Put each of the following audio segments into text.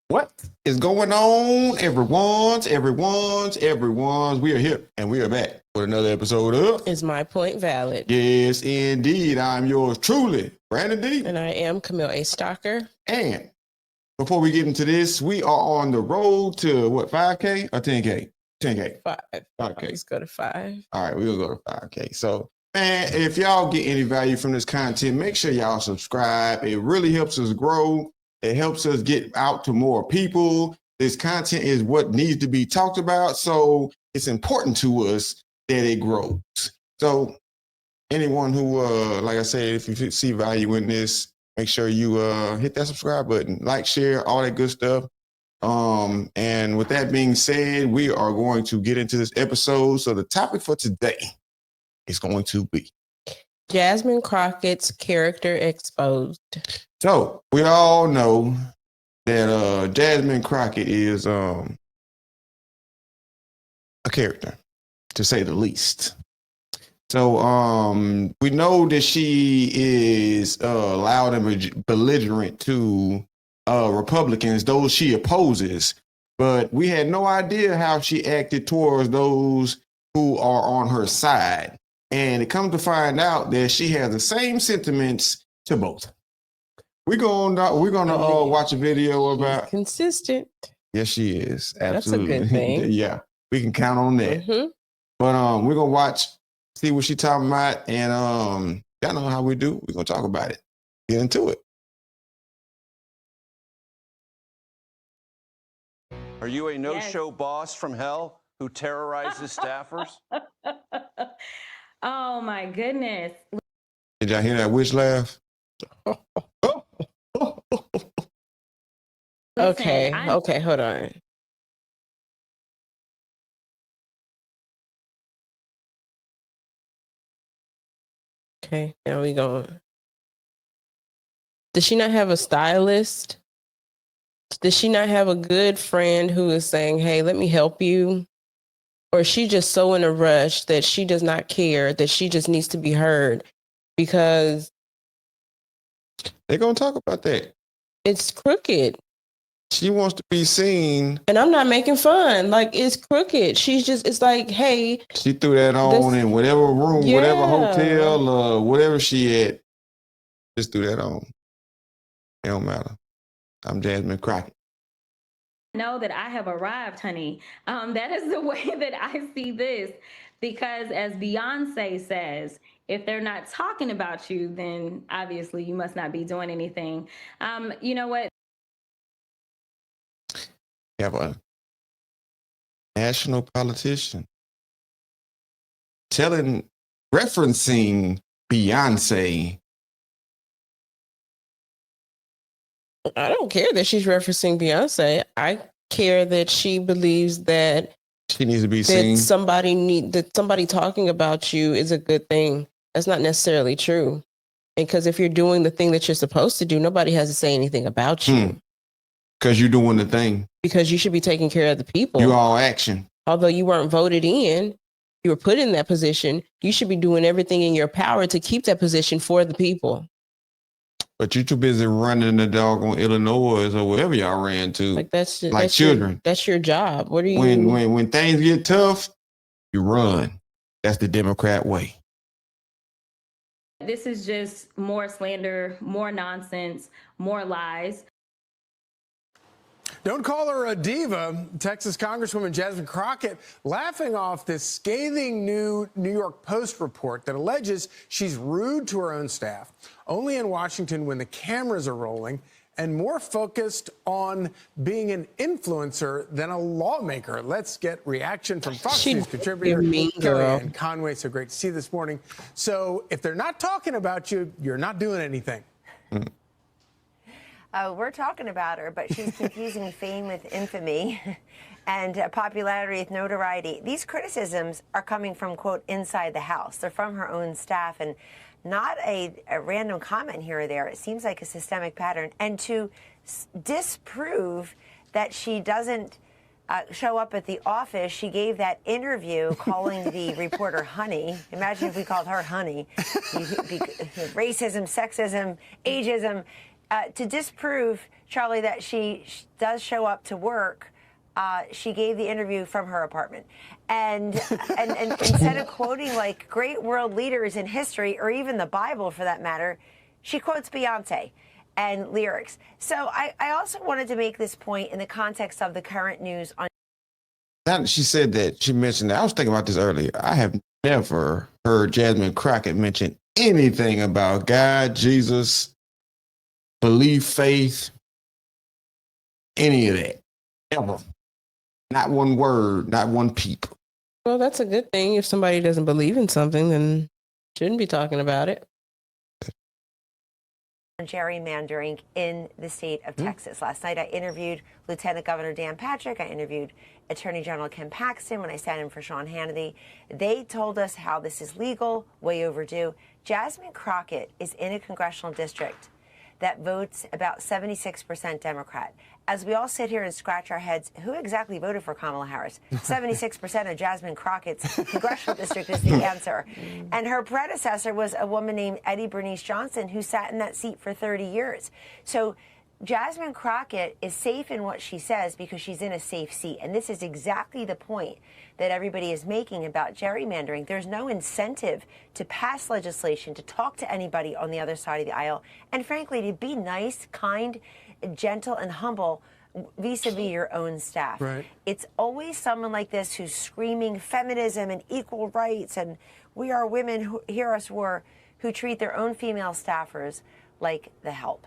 What is going on, everyone's? We are here and we are back with another episode of Is My Point Valid? Yes, indeed. I'm yours truly, Brandon D. And I am Camille A. Stalker. And before we get into this, we are on the road to what, 5K or 10K? 10K. 5. Okay. Let's go to 5. All right, we'll go to 5K. So, man, if y'all get any value from this content, make sure y'all subscribe. It really helps us grow. It helps us get out to more people. This content is what needs to be talked about. So it's important to us that it grows. So anyone who, like I said, if you see value in this, make sure you hit that subscribe button, like, share, all that good stuff. And with that being said, we are going to get into this episode. So the topic for today is going to be Jasmine Crockett's character exposed. So we all know that Jasmine Crockett is a character, to say the least. So we know that she is loud and belligerent to Republicans, those she opposes, but we had no idea how she acted towards those who are on her side. And it comes to find out that she has the same sentiments to both. We're gonna watch a video about consistent. Yes, she is. Absolutely. That's a good thing. Yeah, we can count on that. Mm-hmm. But we're gonna see what she's talking about, and y'all know how we do. We're gonna talk about it. Get into it. Are you a no-show boss from hell who terrorizes staffers? Oh my goodness. Did y'all hear that witch laugh? Okay, hold on. Okay, now we go. Does she not have a stylist? Does she not have a good friend who is saying, hey, let me help you? Or is she just so in a rush that she does not care, that she just needs to be heard? Because they're going to talk about that. It's crooked. She wants to be seen. And I'm not making fun. Like, it's crooked. It's like, hey. She threw that on in whatever room, whatever hotel, whatever she at. Just threw that on. It don't matter. I'm Jasmine Crockett. Know that I have arrived, honey. That is the way that I see this. Because as Beyonce says, if they're not talking about you, then obviously you must not be doing anything. You know what? You have a national politician referencing Beyonce. I don't care that she's referencing Beyonce. I care that she believes that she needs to be seen. That somebody talking about you is a good thing. That's not necessarily true. Because if you're doing the thing that you're supposed to do, nobody has to say anything about you. Because you're doing the thing. Because you should be taking care of the people. You all action. Although you weren't voted in, you were put in that position. You should be doing everything in your power to keep that position for the people. But you're too busy running the dog on Illinois or wherever y'all ran to. Like that's children. That's your job. What are you? When things get tough, you run. That's the Democrat way. This is just more slander, more nonsense, more lies. Don't call her a diva. Texas Congresswoman Jasmine Crockett laughing off this scathing new New York Post report that alleges she's rude to her own staff, only in Washington when the cameras are rolling, and more focused on being an influencer than a lawmaker. Let's get reaction from Fox News contributor Kellyanne Conway. So great to see you this morning. So if they're not talking about you, you're not doing anything. We're talking about her, but she's confusing fame with infamy and popularity with notoriety. These criticisms are coming from, quote, inside the house. They're from her own staff and not a random comment here or there. It seems like a systemic pattern. And to disprove that she doesn't show up at the office, she gave that interview calling the reporter honey. Imagine if we called her honey. Racism, sexism, ageism. To disprove, Charlie, that she does show up to work, she gave the interview from her apartment. And instead of quoting like great world leaders in history, or even the Bible for that matter, she quotes Beyonce and lyrics. So I also wanted to make this point in the context of the current news on. Now that she said that, she mentioned that. I was thinking about this earlier. I have never heard Jasmine Crockett mention anything about God, Jesus, belief, faith, any of that. Ever. Not one word, not one peep. Well, that's a good thing. If somebody doesn't believe in something, then shouldn't be talking about it. Gerrymandering in the state of Texas. Last night, I interviewed Lieutenant Governor Dan Patrick. I interviewed Attorney General Ken Paxton when I sat in for Sean Hannity. They told us how this is legal, way overdue. Jasmine Crockett is in a congressional district that votes about 76% Democrat. As we all sit here and scratch our heads, who exactly voted for Kamala Harris? 76% of Jasmine Crockett's congressional district is the answer. And her predecessor was a woman named Eddie Bernice Johnson, who sat in that seat for 30 years. So Jasmine Crockett is safe in what she says because she's in a safe seat. And this is exactly the point that everybody is making about gerrymandering. There's no incentive to pass legislation, to talk to anybody on the other side of the aisle, and frankly, to be nice, kind, gentle, and humble vis-a-vis your own staff. Right. It's always someone like this who's screaming feminism and equal rights and we are women, who hear us roar, who treat their own female staffers like the help.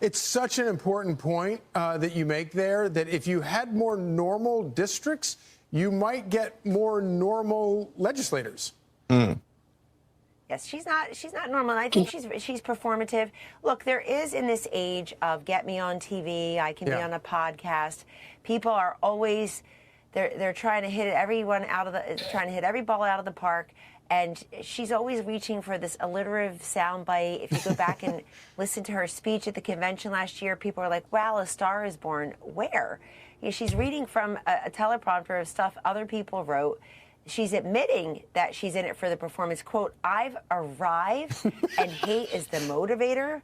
It's such an important point that you make there, that if you had more normal districts, you might get more normal legislators. Yes, she's not normal. I think she's performative. Look, there is, in this age of get me on TV, I can be on a podcast, people are always they're trying to hit every ball out of the park. And she's always reaching for this alliterative soundbite. If you go back and listen to her speech at the convention last year, people are like, wow, a star is born. Where? You know, she's reading from a teleprompter of stuff other people wrote. She's admitting that she's in it for the performance. Quote, I've arrived and hate is the motivator.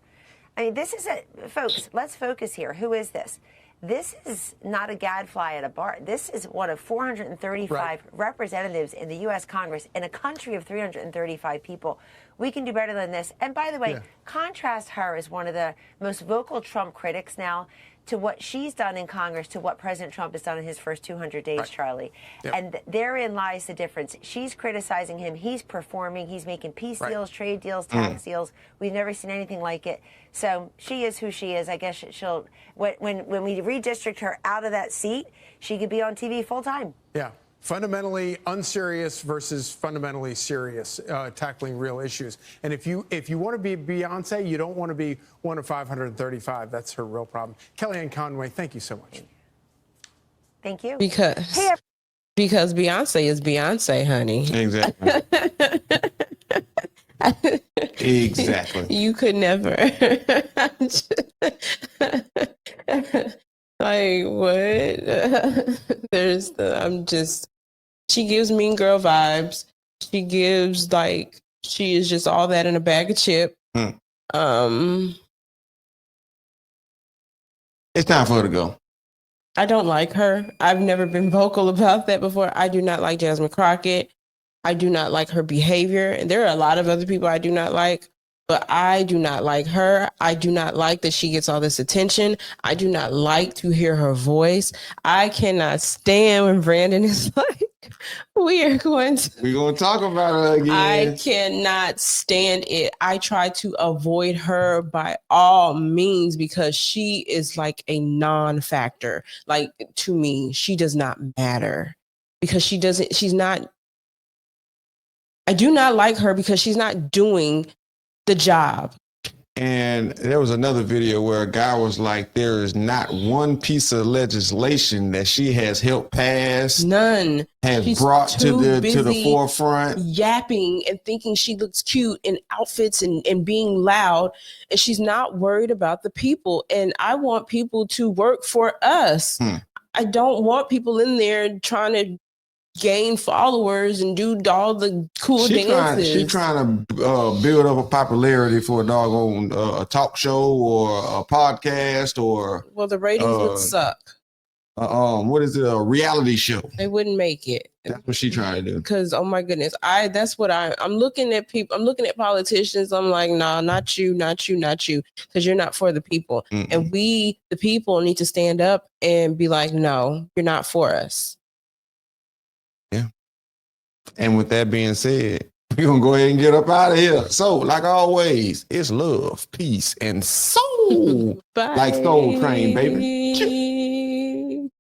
I mean, this is folks, let's focus here. Who is this? This is not a gadfly at a bar. This is one of 435 representatives in the U.S. Congress in a country of 335 people. We can do better than this. And by the way, contrast her as one of the most vocal Trump critics now to what she's done in Congress to what President Trump has done in his first 200 days, Charlie. And therein lies the difference. She's criticizing him. He's performing. He's making peace deals, trade deals, tax deals. We've never seen anything like it. So she is who she is. I guess she'll, when we redistrict her out of that seat, she could be on TV full time. Yeah. Fundamentally unserious versus fundamentally serious, tackling real issues. And if you want to be Beyonce, you don't want to be one of 535. That's her real problem. Kellyanne Conway, thank you so much. Thank you. Because Beyonce is Beyonce, honey. Exactly. Exactly. You could never. Like, what? She gives Mean Girl vibes. She gives, like, she is just all that in a bag of chip. It's time for her to go. I don't like her. I've never been vocal about that before. I do not like Jasmine Crockett. I do not like her behavior. And there are a lot of other people I do not like, but I do not like her. I do not like that she gets all this attention. I do not like to hear her voice. I cannot stand when Brandon is like, we're going to talk about her again. I cannot stand it. I try to avoid her by all means because she is like a non-factor. Like, to me, she does not matter because I do not like her because she's not doing the job. And there was another video where a guy was like, there is not one piece of legislation that she has helped pass. None. She's brought to the forefront. Yapping and thinking she looks cute in outfits and being loud. And she's not worried about the people. And I want people to work for us. I don't want people in there trying to gain followers and do all the cool dances. She trying to build up a popularity for a doggone a talk show or a podcast or well, the ratings would suck. What is it? A reality show. They wouldn't make it. That's what she trying to do. Because oh my goodness, that's what I'm looking at people. I'm looking at politicians. I'm like, nah, not you, because you're not for the people. Mm-mm. And we, the people, need to stand up and be like, no, you're not for us. Yeah. And with that being said, we're gonna go ahead and get up out of here. So, like always, it's love, peace, and soul. Bye. Like Soul Train, baby.